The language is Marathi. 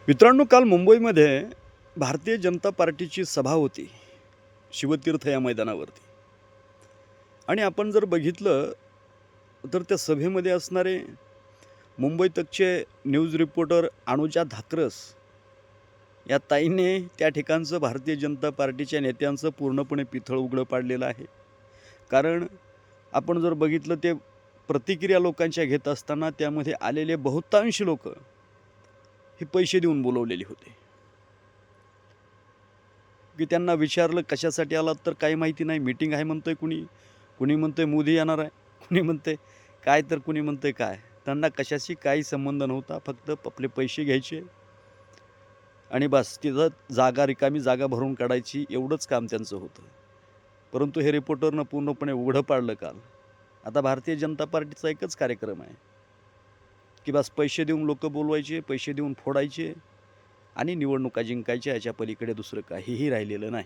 मित्रांनो, काल मुंबईमध्ये भारतीय जनता पार्टीची सभा होती, शिवतीर्थ या मैदानावरती. आणि आपण जर बघितलं, तर त्या सभेमध्ये असणारे मुंबई तकचे न्यूज रिपोर्टर अनुजा धाकरस या ताईने त्या ठिकाणचं भारतीय जनता पार्टीच्या नेत्यांचं पूर्णपणे पितळ उघडं पाडलेलं आहे. कारण आपण जर बघितलं, ते प्रतिक्रिया लोकांच्या घेत असताना त्यामध्ये आलेले बहुतांश लोकं हे पैसे देऊन बोलवलेले होते. की त्यांना विचारलं, "कशासाठी आलात?" तर काही माहिती नाही. मीटिंग आहे म्हणतंय कुणी, कुणी म्हणतंय मोदी येणार आहे, कुणी म्हणतंय काय, तर कुणी म्हणतंय काय. त्यांना कशाशी काही संबंध नव्हता. फक्त आपले पैसे घ्यायचे आणि बस तिथं जागा, रिकामी जागा भरून काढायची, एवढंच काम त्यांचं होतं. परंतु हे रिपोर्टरनं पूर्णपणे उघडं पाडलं काल. आता भारतीय जनता पार्टीचा एकच कार्यक्रम आहे, की बस पैसे देऊन लोकं बोलवायचे, पैसे देऊन फोडायचे आणि निवडणुका जिंकायच्या, याच्या पलीकडे दुसरं काहीही राहिलेलं नाही.